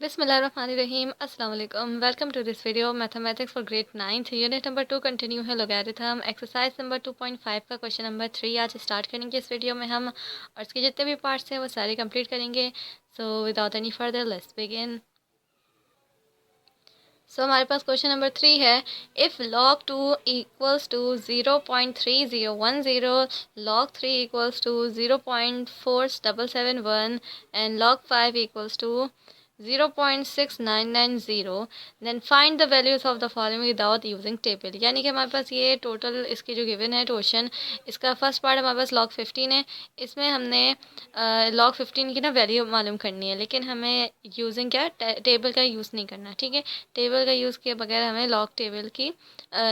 बिस्मिल्लाहिर्रहमानिर्रहीम अस्सलाम वालेकुम। Welcome to this video mathematics for grade 9th unit number 2 continue है लॉगरिथम एक्सरसाइज नंबर 2.5 का क्वेश्चन नंबर 3 आज स्टार्ट करेंगे इस वीडियो में हम, और इसके जितने भी पार्ट्स हैं वो सारे कंप्लीट करेंगे। So without any further let's begin. So हमारे पास क्वेश्चन नंबर 3 है, if log 2 equals to 0.3010, log 3 equals to 0.4771 and log 5 equals to 0.6990, then find the values of the following without using table. यानी कि हमारे पास ये total इसकी जो given है क्वेश्चन, इसका फर्स्ट पार्ट हमारे पास log 15 है। इसमें हमने log 15 की ना वैल्यू मालूम करनी है, लेकिन हमें यूजिंग क्या टेबल का यूज़ नहीं करना, ठीक है। टेबल का यूज़ किए बगैर हमें लॉग टेबल की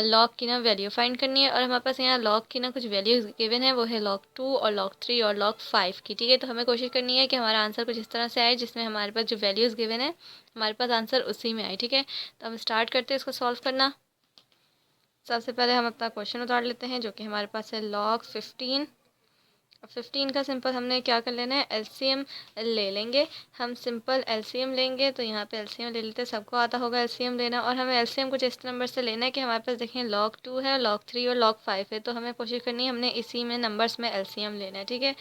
लॉग की ना वैल्यू फाइंड करनी है, और हमारे पास यहाँ लॉग की ना कुछ वैल्यूज गिवन है, वो है log 2 और log 3 और log 5 की, ठीक है। तो हमें कोशिश करनी है कि हमारा आंसर कुछ इस तरह से आए जिसमें हमारे पास जो वैल्यूज़ गिवन है हमारे पास आंसर उसी में आए, ठीक है। तो हम स्टार्ट करते हैं इसको सॉल्व करना। सबसे पहले हम अपना क्वेश्चन उतार लेते हैं जो कि हमारे पास है log 15। 15 का सिंपल हमने क्या कर लेना है, एलसीएम ले लेंगे। हम सिंपल एलसीएम लेंगे, तो यहाँ पे एलसीएम ले लेते हैं, सबको आता होगा एलसीएम लेना। और हमें एलसीएम कुछ इस नंबर से लेना है कि हमारे पास देखें log 2 है, log 3 और log 5 है, तो हमें कोशिश करनी है हमने इसी में नंबर्स में एलसीएम लेना है, ठीक है।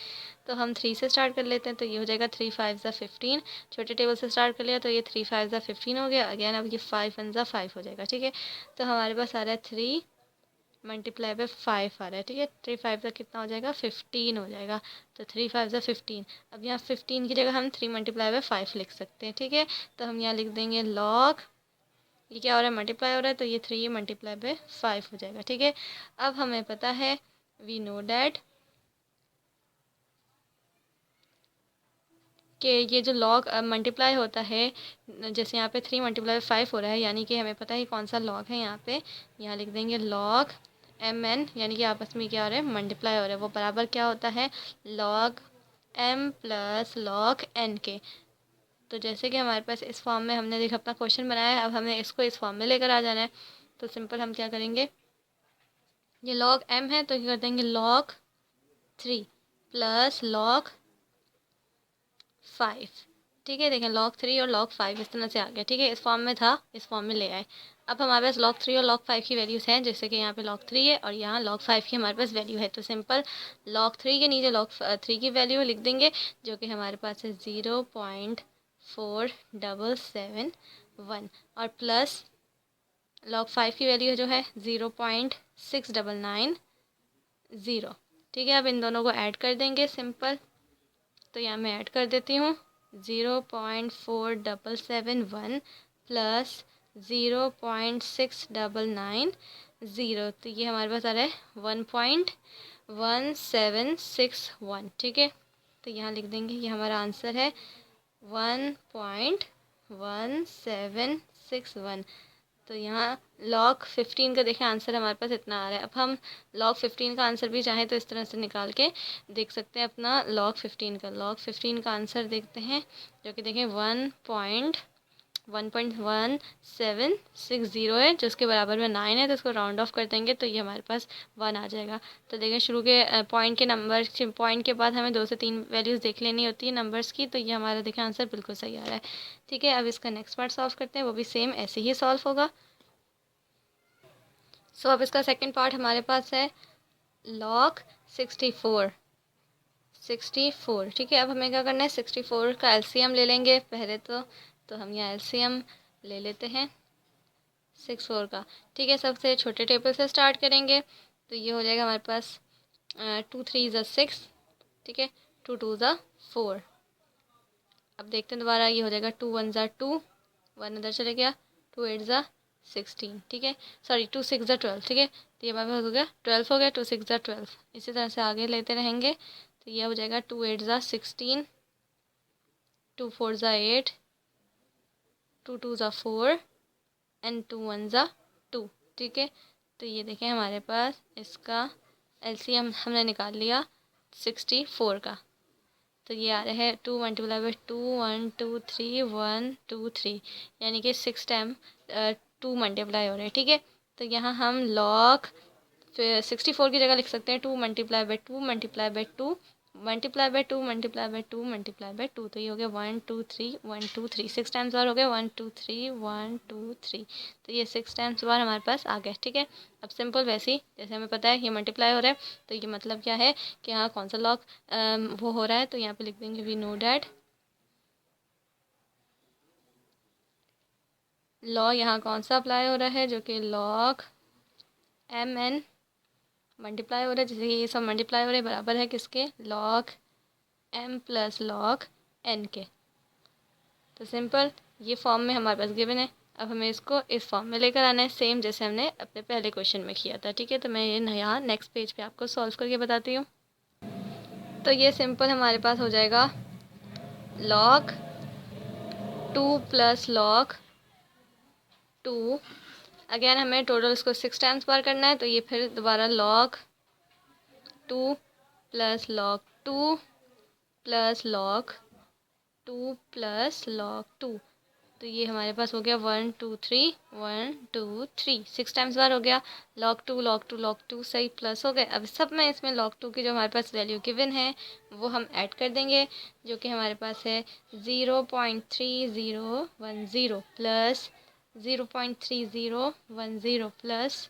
तो हम 3 से स्टार्ट कर लेते हैं, तो ये हो जाएगा 3 5 ज़ा 15। छोटे टेबल से स्टार्ट कर लिया तो ये 3 5 ज़ा 15 हो गया। अगेन अब ये 5 1 ज़ा 5 हो जाएगा, ठीक है। तो हमारे पास आ रहा है 3 मल्टीप्लाई बाय 5 आ रहा है, ठीक है। 3 5 का कितना हो जाएगा, 15 हो जाएगा। तो 3 5 ज़ा 15। अब यहाँ 15 की जगह हम 3 मल्टीप्लाई बाय 5 लिख सकते हैं, ठीक है। तो हम यहाँ लिख देंगे log, ये क्या हो रहा है, मल्टीप्लाई हो रहा है, तो ये 3 मल्टीप्लाई बाय 5 हो जाएगा, ठीक है। अब हमें पता है, वी नो डैट, कि ये जो log मल्टीप्लाई होता है, जैसे यहाँ पे 3 मल्टीप्लाई बाय 5 हो रहा है, यानी कि हमें पता है कौन सा log है यहाँ पे। यहाँ लिख देंगे log mn, यानी कि आपस में क्या हो रहा है, मल्टीप्लाई हो रहा है, वो बराबर क्या होता है, log m plus log n के। तो जैसे कि हमारे पास इस फॉर्म में हमने देखा अपना क्वेश्चन बनाया है, अब हमें इसको इस फॉर्म में लेकर आ जाना है। तो सिंपल हम क्या करेंगे, ये log m है तो क्या कर देंगे log 3 प्लस log 5, ठीक है। देखें log 3 और log 5 इस तरह से आ गया, ठीक है। इस फॉर्म में था, इस फॉर्म में ले आए। अब हमारे पास log 3 और log 5 की वैल्यूज़ हैं, जैसे कि यहाँ पे log 3 है और यहाँ log 5 की हमारे पास वैल्यू है। तो सिंपल log 3 के नीचे log 3 की वैल्यू लिख देंगे, जो कि हमारे पास है 0.4771, और प्लस log 5 की वैल्यू जो है 0.6990, ठीक है। अब इन दोनों को ऐड कर देंगे सिंपल, तो यहाँ मैं ऐड कर देती हूँ 0.4771 प्लस 0.6990, तो ये हमारे पास आ रहा है 1.1761, ठीक है। तो यहाँ लिख देंगे, ये हमारा आंसर है 1.1761। तो यहाँ log 15 का देखें आंसर हमारे पास इतना आ रहा है। अब हम log 15 का आंसर भी चाहें तो इस तरह से निकाल के देख सकते हैं अपना log 15 का। log 15 का आंसर देखते हैं, जो कि देखें 1.1760 है, जो उसके बराबर में 9 है, तो इसको राउंड ऑफ कर देंगे तो ये हमारे पास 1 आ जाएगा। तो देखें शुरू के पॉइंट के नंबर, पॉइंट के बाद हमें 2 से 3 वैल्यूज़ देख लेनी होती है नंबर्स की, तो ये हमारा देखें आंसर बिल्कुल सही आ रहा है, ठीक है। अब इसका नेक्स्ट पार्ट सॉल्व करते हैं, वो भी सेम ऐसे ही सॉल्व होगा। सो अब इसका सेकंड पार्ट हमारे पास है log 64, ठीक है। अब हमें क्या करना है, 64 का एलसीएम ले लेंगे पहले तो हम यहाँ एलसीएम ले लेते हैं 64 का, ठीक है। सबसे छोटे टेबल से स्टार्ट करेंगे, तो ये हो जाएगा हमारे पास 2 3 ज़ा 6, ठीक है, 2 2 ज़ा 4। अब देखते हैं दोबारा, ये हो जाएगा 2 1 ज़ा 2, 1 इधर चले गया, 2 8 ज़ा 16, ठीक है, सॉरी 2 6 ज़ा 12, ठीक है। तो ये हमारे पास हो गया 12 हो गया, 2 6 ज़ा 12। इसी तरह से आगे लेते रहेंगे, तो ये हो जाएगा 2 8 ज़ा 16, 2 4 ज़ा 8, 2 2 ज़ा 4 एंड 2 1 ज़ा 2, ठीक है। तो ये देखें हमारे पास इसका एलसीएम हमने निकाल लिया 64 का। तो ये आ रहा है 2 मल्टीप्लाई बाई 2 1 2 3 1 2 3, यानी कि 6 टाइम 2 मल्टीप्लाई हो रहे हैं, ठीक है। तो यहाँ हम log फिर 64 की जगह लिख सकते हैं 2 multiply by 2 multiply by 2 multiply by 2 multiply by 2 multiply by 2, तो ये हो गया 1 2 3 1 2 3, 6 टाइम्स बार हो गया 1 2 3 1 2 3, तो ये 6 टाइम्स बार हमारे पास आ गया। ठीक है, अब सिंपल वैसे ही जैसे हमें पता है ये मल्टीप्लाई हो रहा है, तो ये मतलब क्या है कि यहाँ कौन सा लॉग वो हो रहा है, तो यहाँ पे लिख देंगे वी नो डैट लॉ यहाँ कौन सा अप्लाई हो रहा है, जो कि लॉग एम एन मल्टीप्लाई हो रहा है, जैसे ये सब मल्टीप्लाई हो रहे बराबर है किसके, log M plus log N के। तो सिंपल ये फॉर्म में हमारे पास गिवन है, अब हमें इसको इस फॉर्म में लेकर आना है, सेम जैसे हमने अपने पहले क्वेश्चन में किया था। ठीक है, तो मैं ये यहाँ नेक्स्ट पेज पे आपको सॉल्व करके बताती हूँ। तो ये सिंपल हमारे पास हो जाएगा लॉग 2 प्लस लॉग 2, अगेन हमें टोटल इसको 6 टाइम्स बार करना है, तो ये फिर दोबारा log 2 plus log 2 plus log 2 plus log 2, तो ये हमारे पास हो गया 1 2 3 1 2 3, 6 टाइम्स बार हो गया। लॉग 2 लॉग 2 लॉग 2 सही प्लस हो गए। अब सब में इसमें लॉग 2 की जो हमारे पास वैल्यू गिवन है वो हम ऐड कर देंगे, जो कि हमारे पास है 0.3010 प्लस 0.3010 प्लस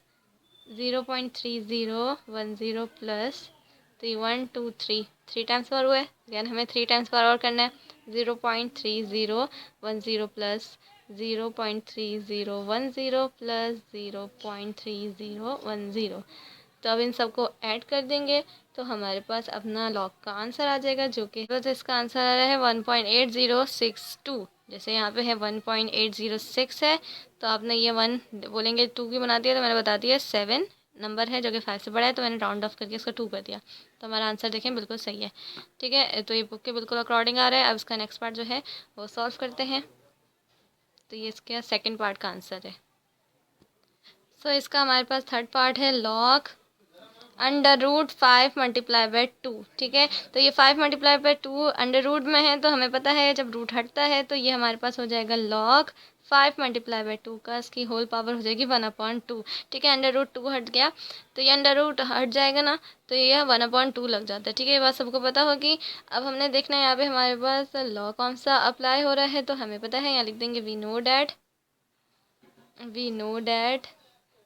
0.3010 प्लस, तो ये 1 2 3 टाइम्स बार हुआ है, यानी हमें 3 टाइम्स बार और करना है। 0.3010 प्लस 0.3010 प्लस 0.3010, तो अब इन सबको ऐड कर देंगे तो हमारे पास अपना लॉग का आंसर आ जाएगा, जो कि बस इसका आंसर आ रहा है 1.8062। जैसे यहाँ पे है 1.806 है, तो आपने ये 1 बोलेंगे 2 की बना दिया, तो मैंने बता दिया 7 नंबर है जो कि 5 से बड़ा है, तो मैंने राउंड ऑफ करके इसका 2 कर दिया, तो हमारा आंसर देखें बिल्कुल सही है। ठीक है, तो ये बुक के बिल्कुल अकॉर्डिंग आ रहा है। अब इसका नेक्स्ट पार्ट जो है वो सॉल्व करते हैं, तो ये इसका सेकंड पार्ट का आंसर है। सो इसका हमारे पास थर्ड पार्ट है लॉग √5 मल्टीप्लाई बाय 2। ठीक है, तो ये 5 मल्टीप्लाई बाय 2 अंडर रूट में है, तो हमें पता है जब रूट हटता है तो ये हमारे पास हो जाएगा लॉग 5 मल्टीप्लाई बाय 2 का इसकी होल पावर हो जाएगी 1/2। ठीक है, √2 हट गया, तो ये अंडर रूट हट जाएगा ना, तो ये 1/2 लग जाता है। ठीक है, ये बात सबको पता होगी। अब हमने देखना है यहाँ पे हमारे पास लॉ कौन सा अप्लाई हो रहा है, तो हमें पता है, यहाँ लिख देंगे वी नो डैट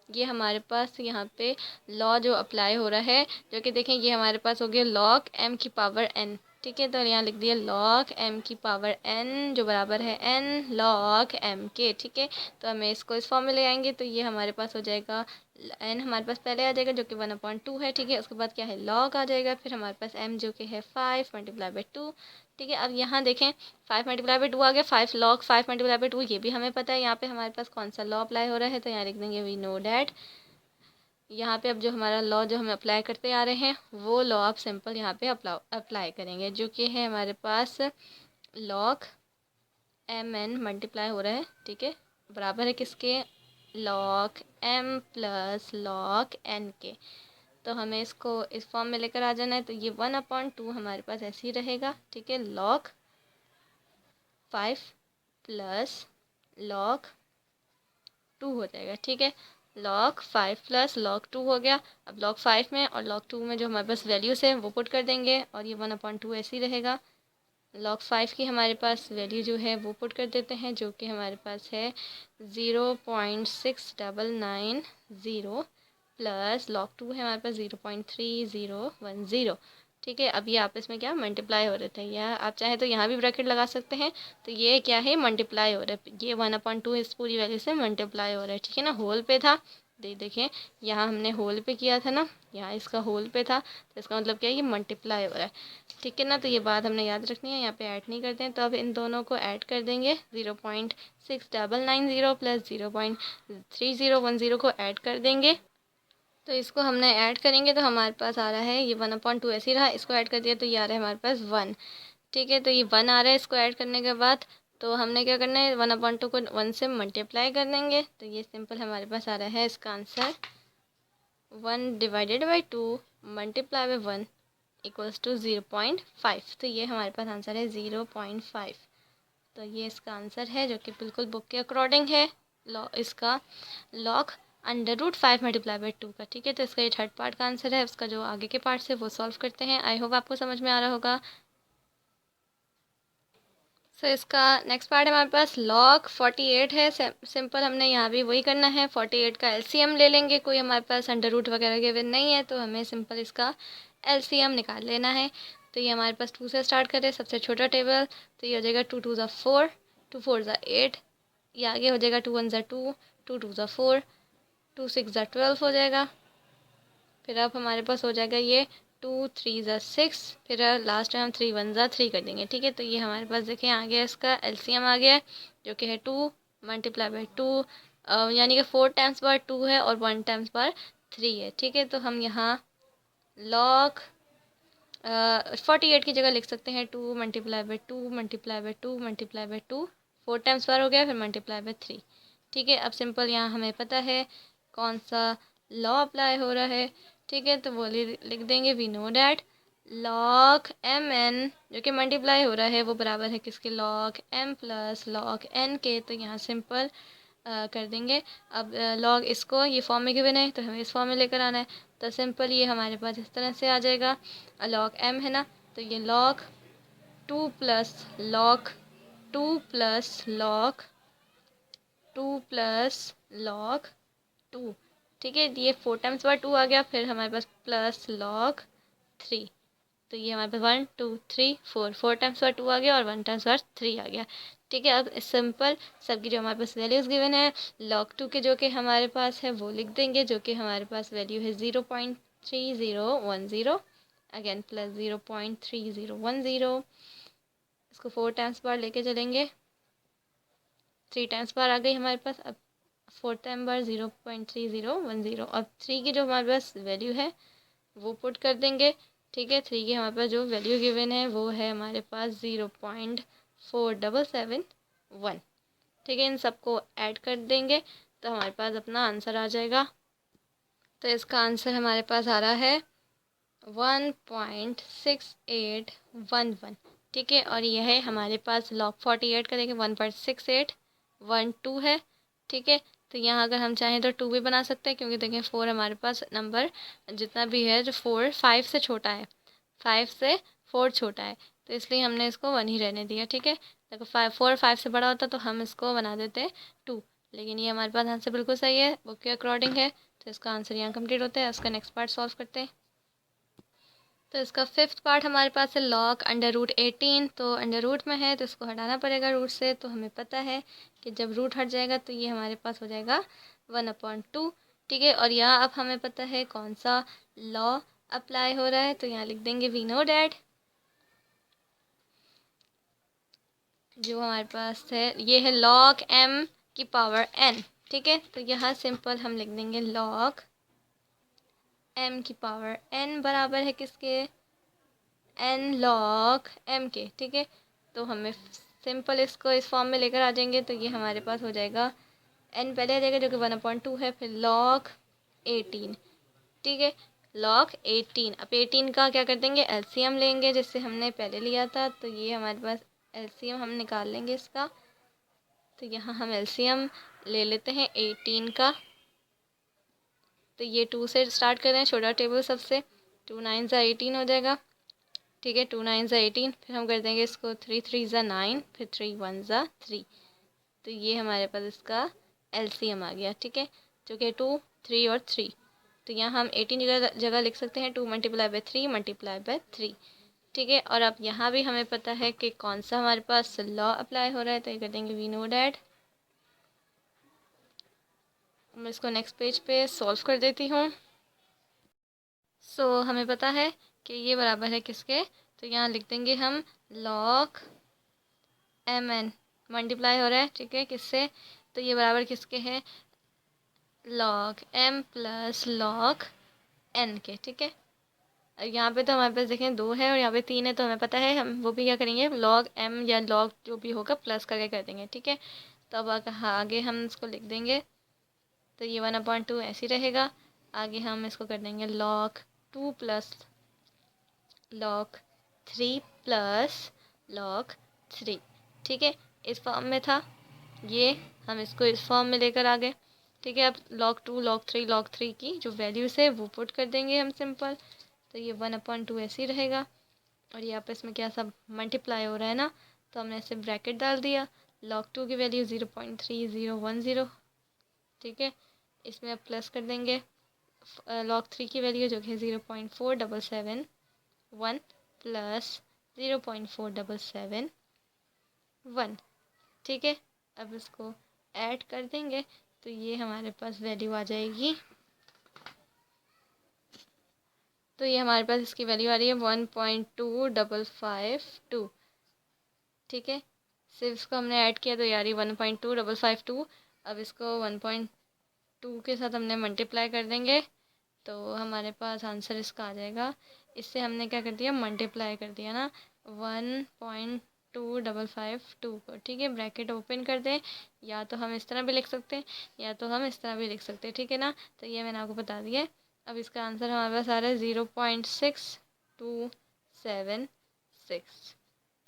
ये हमारे पास यहाँ पे लॉ जो अप्लाई हो रहा है, जो कि देखें ये हमारे पास हो गया लॉग m की पावर n। ठीक है, तो यहाँ लिख दिया लॉग m की पावर n जो बराबर है n लॉग m के। ठीक है, तो हमें इसको इस फॉर्म में ले आएंगे, तो ये हमारे पास हो जाएगा n हमारे पास पहले आ जाएगा जो कि 1/2 है। ठीक है, उसके बाद क्या है लॉग आ जाएगा, फिर हमारे पास m जो कि है 5 मल्टीप्लाई बाई 2। ठीक है, अब यहाँ देखें 5 मल्टीप्लाई बाई 2 आ गया, 5 लॉग 5 मल्टीप्लाई बाई 2 ये भी हमें पता है। यहाँ पे हमारे पास कौन सा लॉ अप्लाई हो रहा है, तो यहाँ लिख देंगे वी नो डैट यहाँ पे अब जो हमारा लॉ जो हम अप्लाई करते आ रहे हैं वो लॉ आप सिंपल यहाँ पे अप्लाई करेंगे, जो कि है हमारे पास लॉग mn मल्टीप्लाई हो रहा है। ठीक है, बराबर है किसके, log m plus log n के। तो हमें इसको इस फॉर्म में लेकर आ जाना है, तो ये 1/2 हमारे पास ऐसे ही रहेगा। ठीक है, लॉग 5 प्लस लॉग 2 हो जाएगा। ठीक है, log 5 प्लस log 2 हो गया। अब log 5 में और log 2 में जो हमारे पास वैल्यूज़ है वो पुट कर देंगे, और ये 1/2 ऐसे ही रहेगा। log 5 की हमारे पास वैल्यू जो है वो पुट कर देते हैं, जो कि हमारे पास है 0.6990 प्लस log 2 है हमारे पास 0.3010। ठीक है, अब ये आपस में क्या मल्टीप्लाई हो रहे थे, या आप चाहें तो यहाँ भी ब्रैकेट लगा सकते हैं। तो ये क्या है मल्टीप्लाई हो रहा है, ये 1/2 इस पूरी वैल्यू से मल्टीप्लाई हो रहा है। ठीक है ना, होल पे था, देखें यहाँ हमने होल पे किया था ना, यहाँ इसका होल पे था, तो इसका मतलब क्या है ये मल्टीप्लाई हो रहा है। ठीक है ना, तो ये बात हमने याद रखनी है, यहाँ पे ऐड नहीं करते हैं। तो अब इन दोनों को ऐड कर देंगे, 0.6990 प्लस 0.3010 को ऐड कर देंगे। तो इसको हमने ऐड करेंगे तो हमारे पास आ रहा है ये 1/2 ऐसे ही रहा, इसको ऐड कर दिया तो ये आ रहा है हमारे पास 1। ठीक है, तो ये 1 आ रहा है, इसको ऐड करने के बाद तो हमने क्या करना है 1/2 को 1 से मल्टीप्लाई कर देंगे, तो ये सिंपल हमारे पास आ रहा है इसका answer 1/2 multiply by 1 equals to 0.5। तो ये हमारे पास आंसर है 0.5। तो ये इसका आंसर है, जो कि बिल्कुल बुक के अकॉर्डिंग है। इसका लॉग √5 मल्टीप्लाई बाई 2 का, ठीक है। तो इसका ये थर्ड पार्ट का आंसर है। उसका जो आगे के पार्ट से वो सॉल्व करते हैं। आई होप आपको समझ में आ रहा होगा। सो इसका नेक्स्ट पार्ट हमारे पास log 48 है। सिंपल हमने यहाँ भी वही करना है। 48 का एलसीएम ले लेंगे। कोई हमारे पास अंडर रूट वगैरह गिवन नहीं है, तो हमें सिंपल इसका एलसीएम निकाल लेना है। तो ये हमारे पास 2 से स्टार्ट करें, सबसे छोटा टेबल। तो ये हो जाएगा 2 2 ज़ा 4, 2 4 ज़ा 8। ये आगे हो जाएगा 2 1 ज़ा 2, 2 2 ज़ा 4, 2 6 ज़ा 12 हो जाएगा। फिर अब हमारे पास हो जाएगा ये 2 3 ज़ा 6। फिर लास्ट में हम 3 1 ज़ा 3 कर देंगे, ठीक है। तो ये हमारे पास देखिए आ गया, इसका एलसीएम आ गया है, जो कि है 2 मल्टीप्लाई बाई 2, यानी कि 4 टाइम्स बार 2 है और 1 टाइम्स बार 3 है, ठीक है। तो हम यहाँ log 48 की जगह लिख सकते हैं 2 multiply by 2 multiply by 2 multiply by 2, 4 times बार हो गया, फिर मल्टीप्लाई बाई 3, ठीक है। अब सिंपल यहाँ हमें पता है कौन सा लॉ अप्लाई हो रहा है, ठीक है। तो वो लिख देंगे we know that log mn जो कि मल्टीप्लाई हो रहा है वो बराबर है किसके, log m plus log n के। तो यहाँ सिंपल कर देंगे। अब log इसको ये फॉर्म में गिवन है, तो हमें इस फॉर्म में लेकर आना है। तो सिंपल ये हमारे पास इस तरह से आ जाएगा। log m है ना, तो ये log 2 plus log 2 plus log 2 plus log 2, ठीक है। ये 4 टाइम्स बार 2 आ गया, फिर हमारे पास प्लस log 3। तो ये हमारे पास 1 2 3 4, 4 टाइम्स बार 2 आ गया और 1 टाइम्स बार 3 आ गया, ठीक है। अब सिंपल सबकी जो हमारे पास वैल्यूज़ गिवन है, log 2 के जो कि हमारे पास है वो लिख देंगे, जो कि हमारे पास वैल्यू है 0.3010, अगेन प्लस 0.3010। इसको 4 टाइम्स बार लेके चलेंगे, 3 टाइम्स बार आ गई हमारे पास। अब 4 टाइम बार 0.3010 और 3 की जो हमारे पास वैल्यू है वो पुट कर देंगे, ठीक है। 3 की हमारे पास जो वैल्यू गिवन है वो है हमारे पास 0.4771, ठीक है। इन सबको ऐड कर देंगे तो हमारे पास अपना आंसर आ जाएगा। तो इसका आंसर हमारे पास आ रहा है 1.6811, ठीक है। और यह है हमारे पास log 48 का, देखिए 1.6812 है, ठीक है। तो यहाँ अगर हम चाहें तो 2 भी बना सकते हैं, क्योंकि देखें 4 हमारे पास नंबर जितना भी है, जो 4 5 से छोटा है, 5 से 4 छोटा है, तो इसलिए हमने इसको 1 ही रहने दिया, ठीक है। देखो 4 5 से बड़ा होता तो हम इसको बना देते 2, लेकिन ये हमारे पास आंसर बिल्कुल सही है, बुक के अकॉर्डिंग है। तो इसका आंसर यहाँ कंप्लीट होता है। उसका नेक्स्ट पार्ट सॉल्व करते हैं। तो इसका फिफ्थ पार्ट हमारे पास है log √18। तो अंडर रूट में है तो इसको हटाना पड़ेगा रूट से। तो हमें पता है कि जब रूट हट जाएगा तो ये हमारे पास हो जाएगा 1/2, ठीक है। और यहाँ अब हमें पता है कौन सा लॉ अप्लाई हो रहा है, तो यहाँ लिख देंगे वी नो डैट, जो हमारे पास है ये है log m की पावर n, ठीक है। तो यहाँ सिंपल हम लिख देंगे log m की पावर n बराबर है किसके, n log m के, ठीक है। तो हमें सिंपल इसको इस फॉर्म में लेकर आ जाएंगे, तो ये हमारे पास हो जाएगा n पहले आ जाएगा जो कि 1/2 है, फिर log 18, ठीक है। log 18, अब 18 का क्या कर देंगे, एलसीएम लेंगे जिससे हमने पहले लिया था। तो ये हमारे पास एलसीएम हम निकाल लेंगे इसका। तो यहाँ हम एलसीएम ले लेते हैं 18 का। तो ये 2 से स्टार्ट कर रहे हैं, छोटा टेबल सबसे, 2 9 ज़ा 18 हो जाएगा, ठीक है। 2 9 ज़ा 18, फिर हम कर देंगे इसको 3 3 ज़ा 9, फिर 3 1 ज़ा 3। तो ये हमारे पास इसका एलसीएम आ गया, ठीक है, जो कि 2 3 और 3। तो यहाँ हम 18 जगह लिख सकते हैं 2 मल्टीप्लाई बाई 3 मल्टीप्लाई बाई 3, ठीक है। और अब यहाँ भी हमें पता है कि कौन सा हमारे पास लॉ अप्लाई हो रहा है, तो ये कर देंगे वी नो डैट। मैं इसको नेक्स्ट पेज पे सॉल्व कर देती हूँ। सो हमें पता है कि ये बराबर है किसके, तो यहाँ लिख देंगे हम log mn, मल्टीप्लाई हो रहा है, ठीक है, किससे, तो ये बराबर किसके है, log m plus log n के, ठीक है। यहाँ पे तो हमारे पास देखें 2 है और यहाँ पे 3 है, तो हमें पता है हम वो भी क्या करेंगे, log m या log जो भी होगा प्लस करके कर देंगे, ठीक है। तो अब आगे हम इसको लिख देंगे, तो ये 1/2 ऐसे ही रहेगा। आगे हम इसको कर देंगे log 2 plus log 3 plus log 3, ठीक है। इस फॉर्म में था ये, हम इसको इस फॉर्म में लेकर आ गए, ठीक है। अब log 2 log 3 की जो वैल्यूज़ है वो पुट कर देंगे हम सिंपल। तो ये 1/2 ऐसे ही रहेगा और ये आपस में क्या सब मल्टीप्लाई हो रहा है ना, तो हमने ऐसे ब्रैकेट डाल दिया। log 2 की वैल्यू 0.3010, ठीक है। इसमें अब प्लस कर देंगे log 3 की वैल्यू जो कि 0.4771 प्लस 0.4771, ठीक है। अब इसको ऐड कर देंगे तो ये हमारे पास वैल्यू आ जाएगी। तो ये हमारे पास इसकी वैल्यू आ रही है 1.2552, ठीक है। सिर्फ इसको हमने ऐड किया तो ये आ रही है 1.2552। अब इसको 1.2 के साथ हमने मल्टीप्लाई कर देंगे तो हमारे पास आंसर इसका आ जाएगा। इससे हमने क्या कर दिया, मल्टीप्लाई कर दिया ना 1.2552 को, ठीक है। ब्रैकेट ओपन कर दें, या तो हम इस तरह भी लिख सकते हैं या तो हम इस तरह भी लिख सकते हैं, ठीक है ना। तो ये मैंने आपको बता दिया। अब इसका आंसर हमारे पास आ रहा है 0.6276।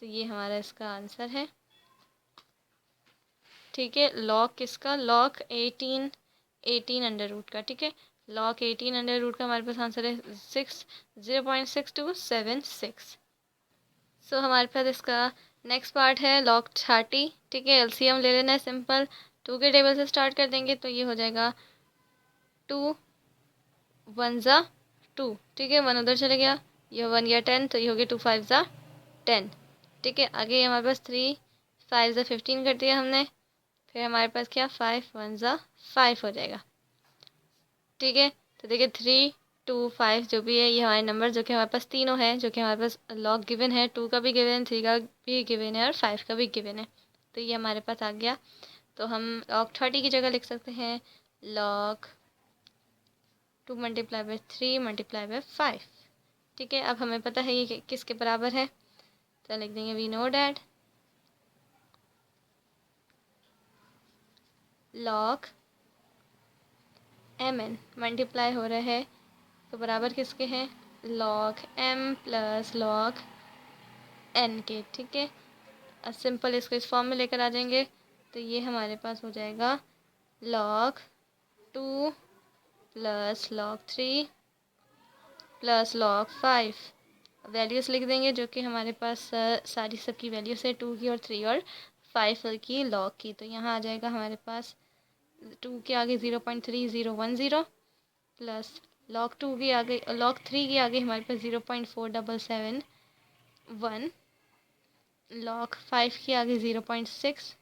तो ये हमारा इसका आंसर है, ठीक है। लॉग किसका, लॉग 18 अंडर रूट का, ठीक है। लॉग 18 अंडर रूट का हमारे पास आंसर है 0.6276। सो हमारे पास इसका नेक्स्ट पार्ट है log 30, ठीक है। एलसीएम ले लेना है सिंपल। 2 के टेबल से स्टार्ट कर देंगे तो ये हो जाएगा 2 1 ज़ा 2, ठीक है। 1 उधर चले गया, ये 1 या 10 तो ये हो गया 2 5 ज़ा 10, ठीक है। आगे हमारे पास 3 5 ज़ा 15 कर दिया हमने, फिर हमारे पास क्या 5 1 ज़ा 5 हो जाएगा, ठीक है। तो देखिए 3 2 5 जो भी है ये हमारे नंबर जो कि हमारे पास तीनों हैं, जो कि हमारे पास लॉग गिवन है, 2 का भी गिवन है, 3 का भी गिवन है और 5 का भी गिवन है। तो ये हमारे पास आ गया। तो हम log 30 की जगह लिख सकते हैं log 2 multiply by 3 multiply by 5, ठीक है। अब हमें पता है ये किसके बराबर है, तो लिख देंगे we know that log mn multiply हो रहा है तो बराबर किसके हैं, log m plus log n के, ठीक है। अब सिंपल इसको इस फॉर्म में लेकर आ जाएंगे तो ये हमारे पास हो जाएगा log 2 plus log 3 plus log 5। Values लिख देंगे जो कि हमारे पास सारी सबकी वैल्यूज़ है, 2 की और 3 और 5 की log की। तो यहाँ आ जाएगा हमारे पास 2 के आगे 0.3010 प्लस log 2 के आगे log 3 के आगे हमारे पास 0.4771, log 5 के आगे 0.6,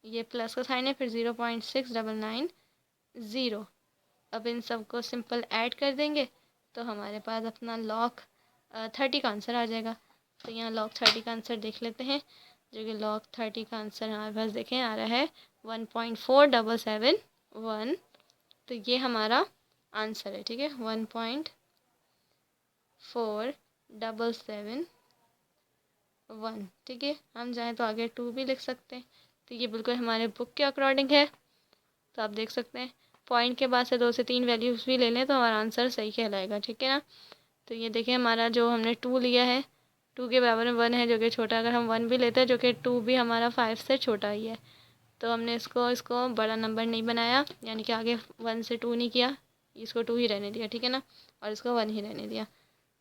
ये प्लस का साइन है, फिर 0.6990। अब इन सबको सिंपल ऐड कर देंगे तो हमारे पास अपना log 30 का आंसर आ जाएगा। तो यहाँ log 30 का आंसर देख लेते हैं, जो कि log 30 का आंसर हमारे पास देखें आ रहा है 1.4771। तो ये हमारा आंसर है, ठीक है। 1.4771, ठीक है। हम चाहें तो आगे 2 भी लिख सकते हैं। तो ये बिल्कुल हमारे बुक के अकॉर्डिंग है। तो आप देख सकते हैं पॉइंट के बाद से 2 से 3 वैल्यूज़ भी ले लें तो हमारा आंसर सही कहलाएगा, ठीक है ना। तो ये देखिए हमारा जो हमने 2 लिया है, 2 के बराबर में 1 है जो कि छोटा, अगर हम 1 भी लेते हैं जो कि 2 भी हमारा 5 से छोटा ही है, तो हमने इसको बड़ा नंबर नहीं बनाया, यानी कि आगे 1 से 2 नहीं किया, इसको 2 ही रहने दिया, ठीक है ना, और इसको 1 ही रहने दिया।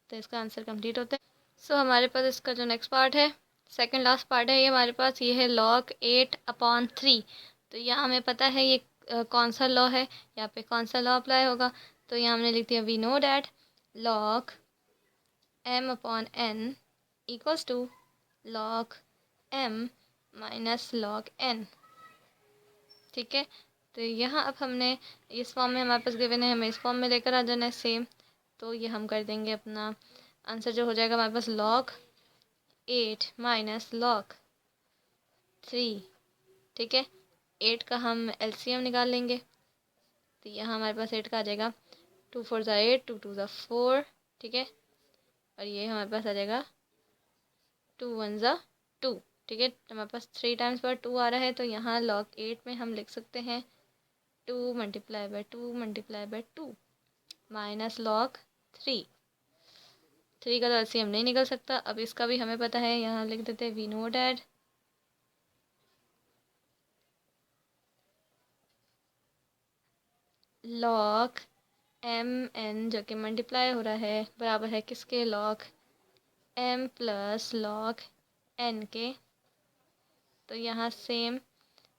तो इसका आंसर कंप्लीट होता है। सो हमारे पास इसका जो नेक्स्ट पार्ट है, सेकंड लास्ट पार्ट है, ये हमारे पास ये है log 8/3। तो यहाँ हमें पता है ये कौन सा लॉ है, यहाँ पे कौन सा लॉ अप्लाई होगा। तो यहाँ हमने लिख दिया we know that log m/n equals to log m minus log n, ठीक है। तो यहाँ अब हमने इस फॉर्म में हमारे पास गिवन है, हमें इस फॉर्म में लेकर आ जाना है सेम। तो ये हम कर देंगे, अपना आंसर जो हो जाएगा हमारे पास log 8 माइनस log 3, ठीक है। 8 का हम एलसीएम निकाल लेंगे तो यहाँ हमारे पास 8 का आ जाएगा 2 4 ज़ा 8, 2 2 ज़ा 4, ठीक है। और ये हमारे पास आ जाएगा 2 1 ज़ा 2, ठीक है। हमारे पास 3 टाइम्स पर 2 आ रहा है तो यहाँ log 8 में हम लिख सकते हैं 2 multiply by 2 multiply by 2 minus log 3। 3 का तो एलसीएम नहीं निकल सकता। अब इसका भी हमें पता है, यहाँ लिख देते हैं we know that log M N जो कि मल्टीप्लाई हो रहा है बराबर है किसके, log M plus log N के। तो यहाँ सेम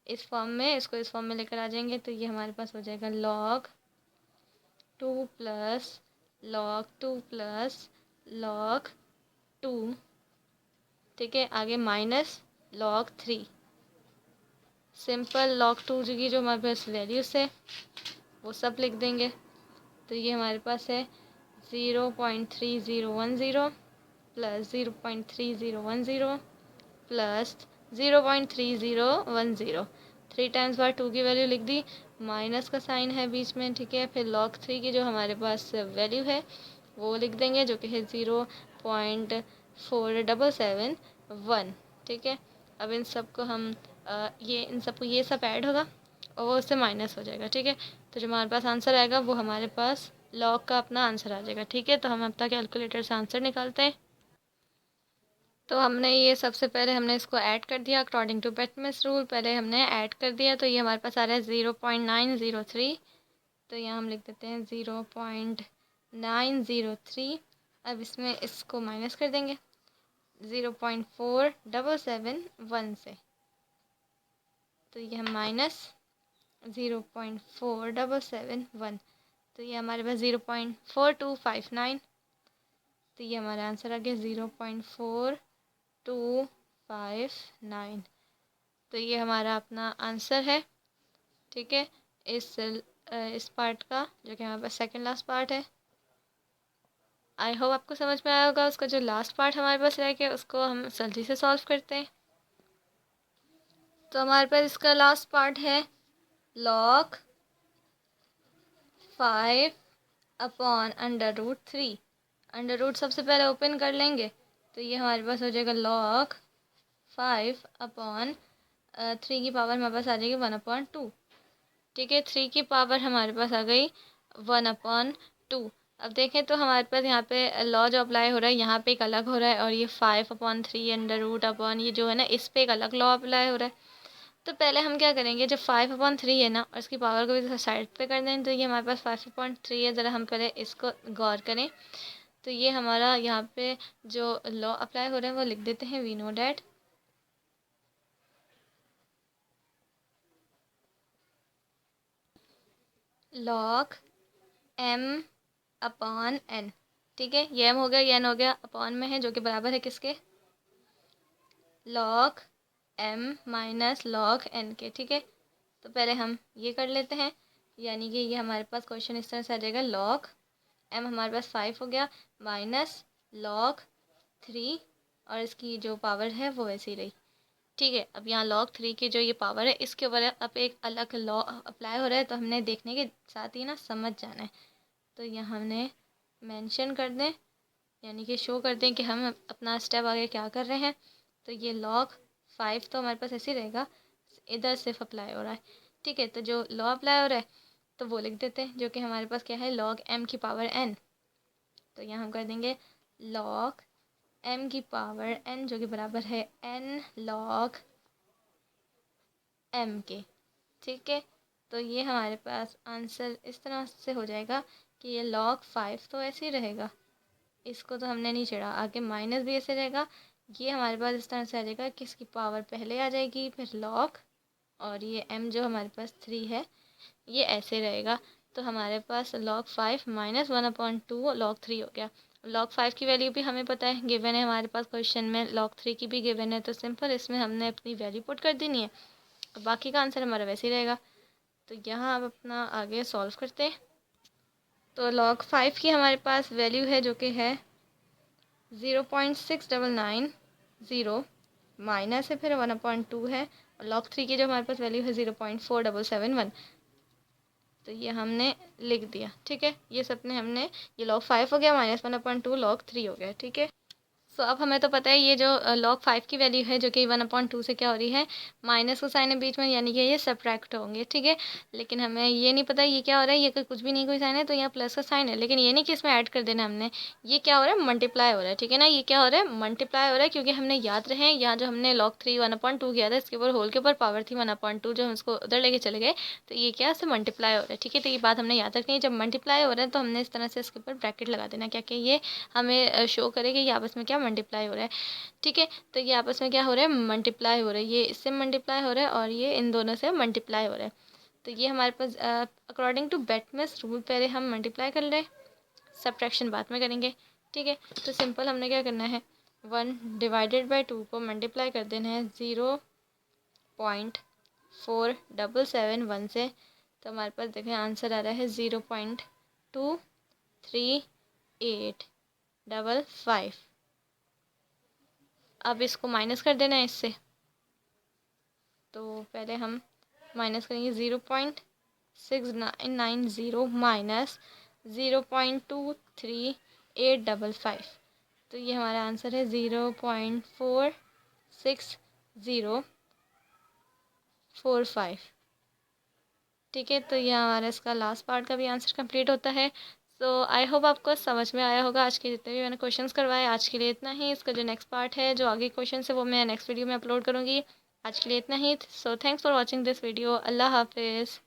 इस फॉर्म में, इसको इस फॉर्म में लेकर आ जाएंगे तो ये हमारे पास हो जाएगा log 2 plus log 2 plus log 2, ठीक है। आगे माइनस लॉग 3, सिंपल log 2 की जो हमारे पास वैल्यूज़ है वो सब लिख देंगे। तो ये हमारे पास है 0.3010 प्लस 0.3010 प्लस 0.3010। 3 टाइम्स बार 2 की वैल्यू लिख दी, माइनस का साइन है बीच में, ठीक है। फिर log 3 की जो हमारे पास वैल्यू है वो लिख देंगे जो कि है 0.4771, ठीक है। अब इन सबको हम इन सबको ये सब ऐड होगा और वो उससे माइनस हो जाएगा, ठीक है। तो जो हमारे पास आंसर आएगा वो हमारे पास लॉग का अपना आंसर आ जाएगा, ठीक है। तो हम अपना कैलकुलेटर से आंसर निकालते हैं। तो हमने ये सबसे पहले हमने इसको ऐड कर दिया अकॉर्डिंग टू बेटमेस रूल, पहले हमने ऐड कर दिया। तो ये हमारे पास आ रहा है 0.903। तो यहाँ हम लिख देते हैं 0.903। अब इसमें इसको माइनस कर देंगे 0.4771 से। तो ये हम माइनस 0.4771, तो ये हमारे पास 0.4259। तो ये हमारा आंसर आ गया 0.4259। तो ये हमारा अपना आंसर है, ठीक है, इस पार्ट का जो कि हमारे पास सेकंड लास्ट पार्ट है। आई होप आपको समझ में आया होगा। उसका जो लास्ट पार्ट हमारे पास रह गया उसको हम जल्दी से सॉल्व करते हैं। तो हमारे पास इसका लास्ट पार्ट है log 5 अपॉन √3। अंडर रूट सबसे पहले ओपन कर लेंगे तो ये हमारे पास हो जाएगा log 5 अपॉन 3 की पावर हमारे पास आ जाएगी 1/2, ठीक है। 3 की पावर हमारे पास आ गई 1/2। अब देखें तो हमारे पास यहाँ पे लॉ जो अप्लाई हो रहा है यहाँ पे एक अलग हो रहा है, और ये 5/3 अंडर रूट अपॉन ये जो है ना इस पे एक अलग लॉ अप्लाई हो रहा है। तो पहले हम क्या करेंगे, जब 5/3 है ना और इसकी पावर को भी साइड पे कर दें तो ये हमारे पास 5/3 है। ज़रा हम पहले इसको गौर करें। तो ये हमारा यहाँ पे जो लॉ अप्लाई हो रहा है वो लिख देते हैं। We know that log m upon n, ठीक है। ये m हो गया, ये n हो गया, अपॉन में है जो कि बराबर है किसके, log m minus log n के, ठीक है। तो पहले हम ये कर लेते हैं, यानी कि ये हमारे पास क्वेश्चन इस तरह से आ जाएगा log m हमारे पास 5 हो गया माइनस log 3 और इसकी जो पावर है वो वैसी रही, ठीक है। अब यहाँ log 3 की जो ये पावर है इसके ऊपर अब एक अलग लॉ अप्लाई हो रहा है, तो हमने देखने के साथ ही ना समझ जाना है। तो यहाँ हमने मेंशन कर दें, यानी कि शो कर दें कि हम अपना स्टेप आगे क्या कर रहे हैं। तो ये log 5 तो हमारे पास ऐसे ही रहेगा, इधर सिर्फ अप्लाई हो रहा है, ठीक है। तो जो लॉ अप्लाई हो रहा है तो वो लिख देते हैं, जो कि हमारे पास क्या है, log m की पावर n। तो यहाँ हम कर देंगे log m की पावर n जो कि बराबर है n log m के, ठीक है। तो ये हमारे पास आंसर इस तरह से हो जाएगा कि ये log 5 तो ऐसे ही रहेगा, इसको तो हमने नहीं छेड़ा, आगे माइनस भी ऐसे रहेगा। ये हमारे पास इस तरह से आ जाएगा कि इसकी पावर पहले आ जाएगी फिर log, और ये m जो हमारे पास 3 है ये ऐसे रहेगा। तो हमारे पास log 5 माइनस 1/2 log 3 हो गया। log 5 की वैल्यू भी हमें पता है, गिवन है हमारे पास क्वेश्चन में, log 3 की भी गिवन है। तो सिंपल इसमें हमने अपनी वैल्यू पुट कर देनी है, तो बाकी का आंसर हमारा वैसे ही रहेगा। तो यहाँ आप अपना आगे सॉल्व करते हैं। तो log 5 की हमारे पास वैल्यू है जो कि है 0.6990 माइनस है फिर 1/2 है, और log 3 की जो हमारे पास वैल्यू है 0.4771। तो ये हमने लिख दिया, ठीक है। ये सब ने हमने, ये log 5 हो गया माइनस 1/2 log 3 हो गया, ठीक है। सो अब हमें तो पता है ये जो log 5 की वैल्यू है जो कि 1/2 से क्या हो रही है, माइनस का साइन है बीच में, यानी कि ये सब्ट्रैक्ट होंगे, ठीक है। लेकिन हमें ये नहीं पता ये क्या हो रहा है, ये कोई कुछ भी नहीं कोई साइन है, तो यहाँ प्लस का साइन है, लेकिन ये नहीं कि इसमें ऐड कर देना हमने। ये क्या हो रहा है, मल्टीप्लाई हो रहा है, ठीक है ना। ये क्या हो रहा है, मल्टीप्लाई हो रहा है, क्योंकि हमने याद रहे यहाँ जो हमने log 3 1/2 किया था, इसके ऊपर होल के ऊपर पावर थी 1/2, जो हम इसको उधर लेके चले गए, तो ये क्या से मल्टीप्लाई हो रहा है, ठीक है। तो ये बात हमने याद रखनी है, जब मल्टीप्लाई हो रहा है तो हमने इस तरह से इसके ऊपर ब्रैकेट लगा देना, क्या कि ये हमें शो करे कि ये आपस में क्या मल्टीप्लाई हो रहा है, ठीक है। तो ये आपस में क्या हो रहा है, मल्टीप्लाई हो रहा है, ये इससे मल्टीप्लाई हो रहा है और ये इन दोनों से मल्टीप्लाई हो रहा है। तो ये हमारे पास अकॉर्डिंग टू बेटमेस रूल पहले हम मल्टीप्लाई कर ले, सब्ट्रैक्शन बाद में करेंगे, ठीक है। तो सिंपल हमने क्या करना है, 1/2 को मल्टीप्लाई कर देना है 0.4771 से। तो हमारे पास देखें आंसर आ रहा है 0.23855। अब इसको माइनस कर देना है इससे, तो पहले हम माइनस करेंगे 0.6990 माइनस 0.23855। तो ये हमारा आंसर है 0.46045, ठीक है। तो ये हमारा इसका लास्ट पार्ट का भी आंसर कंप्लीट होता है। सो आई होप आपको समझ में आया होगा। आज के जितने भी मैंने क्वेश्चंस करवाए, आज के लिए इतना ही। इसका जो नेक्स्ट पार्ट है, जो आगे क्वेश्चन है, वो मैं नेक्स्ट वीडियो में अपलोड करूँगी। आज के लिए इतना ही। So thanks for watching this video. अल्लाह हाफिज़।